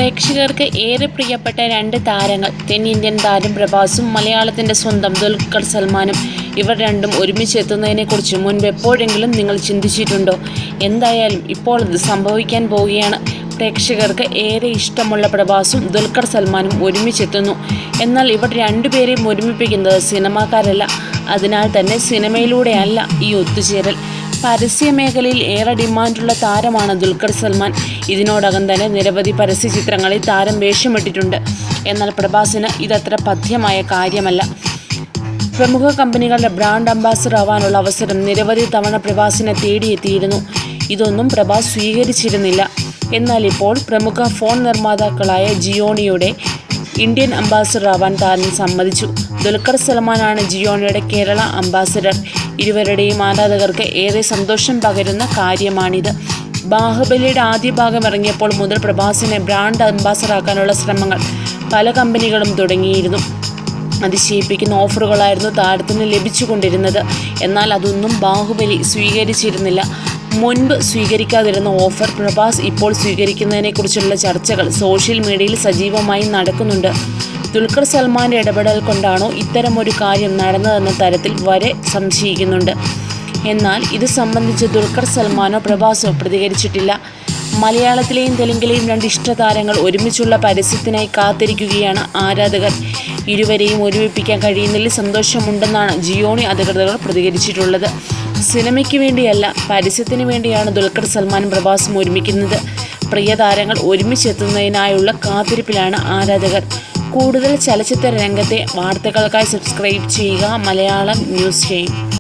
പ്രേക്ഷകർക്ക് ഏറെ പ്രിയപ്പെട്ട രണ്ട് താരങ്ങൾ തെന്നിന്ത്യൻ താരം പ്രഭാസും മലയാളത്തിൻ്റെ സ്വന്തം ദുൽഖർ സൽമാനും. ഇവർ രണ്ടും ഒരുമിച്ചെത്തുന്നതിനെക്കുറിച്ച് മുൻപ് എപ്പോഴെങ്കിലും നിങ്ങൾ ചിന്തിച്ചിട്ടുണ്ടോ? എന്തായാലും ഇപ്പോൾ അത് സംഭവിക്കാൻ പോവുകയാണ്. പ്രേക്ഷകർക്ക് ഏറെ ഇഷ്ടമുള്ള പ്രഭാസും ദുൽഖർ സൽമാനും ഒരുമിച്ചെത്തുന്നു. എന്നാൽ ഇവർ രണ്ടുപേരെയും ഒരുമിപ്പിക്കുന്നത് സിനിമാക്കാരല്ല. അതിനാൽ തന്നെ സിനിമയിലൂടെയല്ല ഈ ഒത്തുചേരൽ. പരസ്യമേഖലയിൽ ഏറെ ഡിമാൻഡുള്ള താരമാണ് ദുൽഖർ സൽമാൻ. ഇതിനോടകം തന്നെ നിരവധി പരസ്യ ചിത്രങ്ങളിൽ താരം വേഷമിട്ടിട്ടുണ്ട്. എന്നാൽ പ്രഭാസിന് ഇതത്ര പഥ്യമായ കാര്യമല്ല. പ്രമുഖ കമ്പനികളുടെ ബ്രാൻഡ് അംബാസഡർ ആവാനുള്ള അവസരം നിരവധി തവണ പ്രഭാസിനെ തേടിയെത്തിയിരുന്നു. ഇതൊന്നും പ്രഭാസ് സ്വീകരിച്ചിരുന്നില്ല. എന്നാൽ ഇപ്പോൾ പ്രമുഖ ഫോൺ നിർമ്മാതാക്കളായ ജിയോണിയുടെ ഇന്ത്യൻ അംബാസഡർ ആവാൻ താരം സമ്മതിച്ചു. ദുൽഖർ സൽമാനാണ് ജിയോണിയുടെ കേരള അംബാസഡർ. ഇരുവരുടെയും ആരാധകർക്ക് ഏറെ സന്തോഷം പകരുന്ന കാര്യമാണിത്. ബാഹുബലിയുടെ ആദ്യ ഭാഗം ഇറങ്ങിയപ്പോൾ മുതൽ പ്രഭാസിനെ ബ്രാൻഡ് അംബാസഡർ ആക്കാനുള്ള ശ്രമങ്ങൾ പല കമ്പനികളും തുടങ്ങിയിരുന്നു. അതിശയിപ്പിക്കുന്ന ഓഫറുകളായിരുന്നു താരത്തിന് ലഭിച്ചുകൊണ്ടിരുന്നത്. എന്നാൽ അതൊന്നും ബാഹുബലി സ്വീകരിച്ചിരുന്നില്ല. മുൻപ് സ്വീകരിക്കാതിരുന്ന ഓഫർ പ്രഭാസ് ഇപ്പോൾ സ്വീകരിക്കുന്നതിനെക്കുറിച്ചുള്ള ചർച്ചകൾ സോഷ്യൽ മീഡിയയിൽ സജീവമായി നടക്കുന്നുണ്ട്. ദുൽഖർ സൽമാൻ്റെ ഇടപെടൽ കൊണ്ടാണോ ഇത്തരമൊരു കാര്യം നടന്നതെന്ന തരത്തിൽ വരെ സംശയിക്കുന്നുണ്ട്. എന്നാൽ ഇത് സംബന്ധിച്ച് ദുൽഖർ സൽമാനോ പ്രഭാസോ പ്രതികരിച്ചിട്ടില്ല. മലയാളത്തിലെയും തെലുങ്കിലെയും രണ്ട് ഇഷ്ടതാരങ്ങൾ ഒരുമിച്ചുള്ള പരസ്യത്തിനായി കാത്തിരിക്കുകയാണ് ആരാധകർ. ഇരുവരെയും ഒരുമിപ്പിക്കാൻ കഴിയുന്നതിൽ സന്തോഷമുണ്ടെന്നാണ് ജിയോണി അധികൃതർ പ്രതികരിച്ചിട്ടുള്ളത്. സിനിമയ്ക്ക് വേണ്ടിയല്ല, പരസ്യത്തിന് വേണ്ടിയാണ് ദുൽഖർ സൽമാനും പ്രഭാസും ഒരുമിക്കുന്നത്. പ്രിയ താരങ്ങൾ ഒരുമിച്ചെത്തുന്നതിനായുള്ള കാത്തിരിപ്പിലാണ് ആരാധകർ. കൂടുതൽ ചലച്ചിത്ര രംഗത്തെ വാർത്തകൾക്കായി സബ്സ്ക്രൈബ് ചെയ്യുക മലയാളം ന്യൂസ് ടൈം.